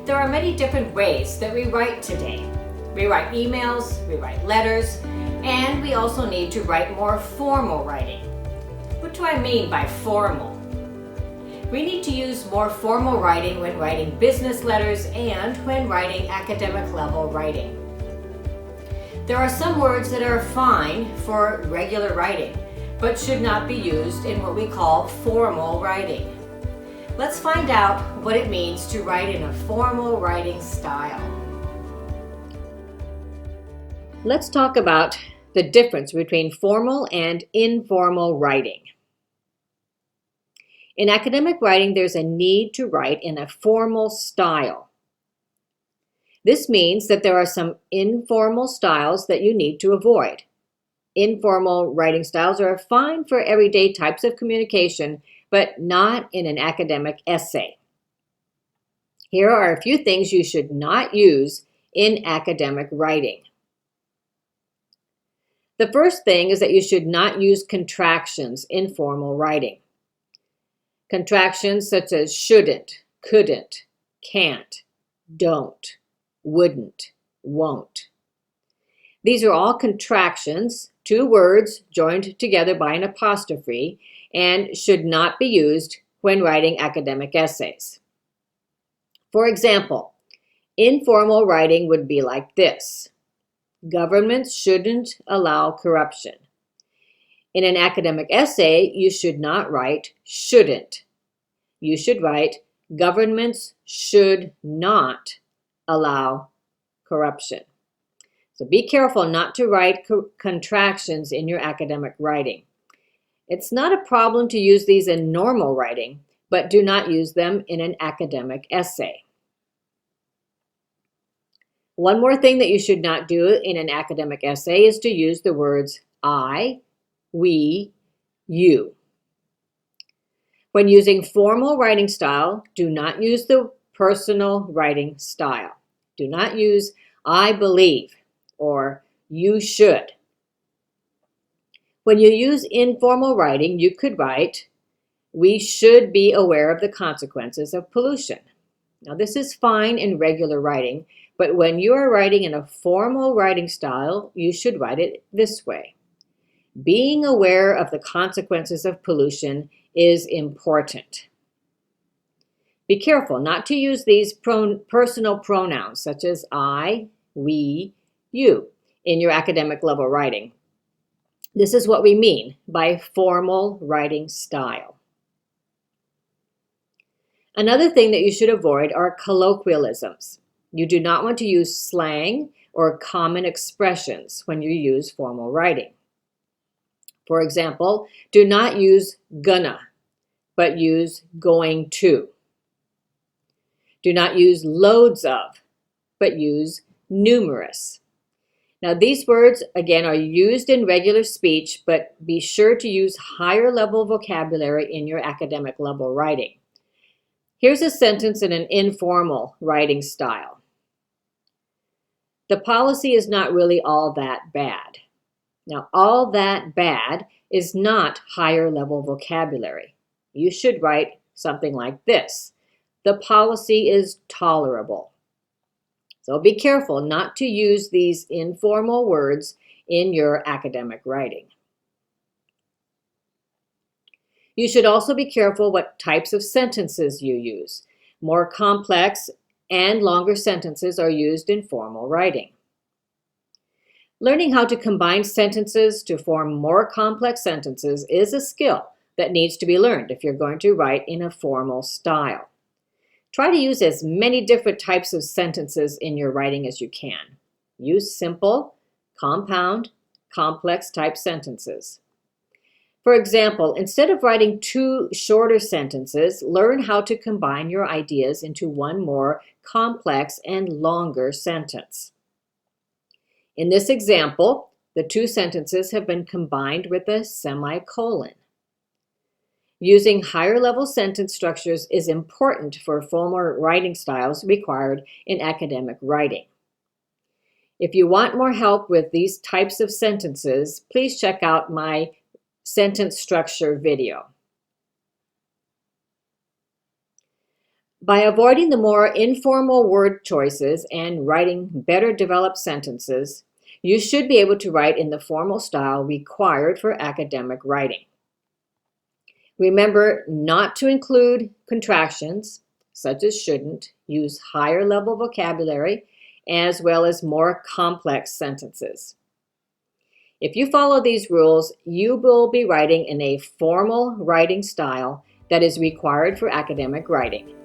There are many different ways that we write today. We write emails, we write letters, and we also need to write more formal writing. What do I mean by formal? We need to use more formal writing when writing business letters and when writing academic level writing. There are some words that are fine for regular writing, but should not be used in what we call formal writing. Let's find out what it means to write in a formal writing style. Let's talk about the difference between formal and informal writing. In academic writing, there's a need to write in a formal style. This means that there are some informal styles that you need to avoid. Informal writing styles are fine for everyday types of communication, but not in an academic essay. Here are a few things you should not use in academic writing. The first thing is that you should not use contractions in formal writing. Contractions such as shouldn't, couldn't, can't, don't, wouldn't, won't. These are all contractions, two words joined together by an apostrophe, and should not be used when writing academic essays. For example, informal writing would be like this: governments shouldn't allow corruption. In an academic essay, you should not write shouldn't. You should write governments should not allow corruption. So be careful not to write contractions in your academic writing. It's not a problem to use these in normal writing, but do not use them in an academic essay. One more thing that you should not do in an academic essay is to use the words I, we, you. When using formal writing style, do not use the personal writing style. Do not use I believe or you should. When you use informal writing, you could write, we should be aware of the consequences of pollution. Now, this is fine in regular writing, but when you are writing in a formal writing style, you should write it this way. Being aware of the consequences of pollution is important. Be careful not to use these personal pronouns such as I, we, you in your academic level writing. This is what we mean by formal writing style. Another thing that you should avoid are colloquialisms. You do not want to use slang or common expressions when you use formal writing. For example, do not use gonna, but use going to. Do not use loads of, but use numerous. Now, these words, again, are used in regular speech, but be sure to use higher level vocabulary in your academic level writing. Here's a sentence in an informal writing style. The policy is not really all that bad. Now, all that bad is not higher level vocabulary. You should write something like this: the policy is tolerable. So be careful not to use these informal words in your academic writing. You should also be careful what types of sentences you use. More complex and longer sentences are used in formal writing. Learning how to combine sentences to form more complex sentences is a skill that needs to be learned if you're going to write in a formal style. Try to use as many different types of sentences in your writing as you can. Use simple, compound, complex type sentences. For example, instead of writing two shorter sentences, learn how to combine your ideas into one more complex and longer sentence. In this example, the two sentences have been combined with a semicolon. Using higher level sentence structures is important for formal writing styles required in academic writing. If you want more help with these types of sentences, please check out my sentence structure video. By avoiding the more informal word choices and writing better developed sentences, you should be able to write in the formal style required for academic writing. Remember not to include contractions, such as shouldn't, use higher level vocabulary, as well as more complex sentences. If you follow these rules, you will be writing in a formal writing style that is required for academic writing.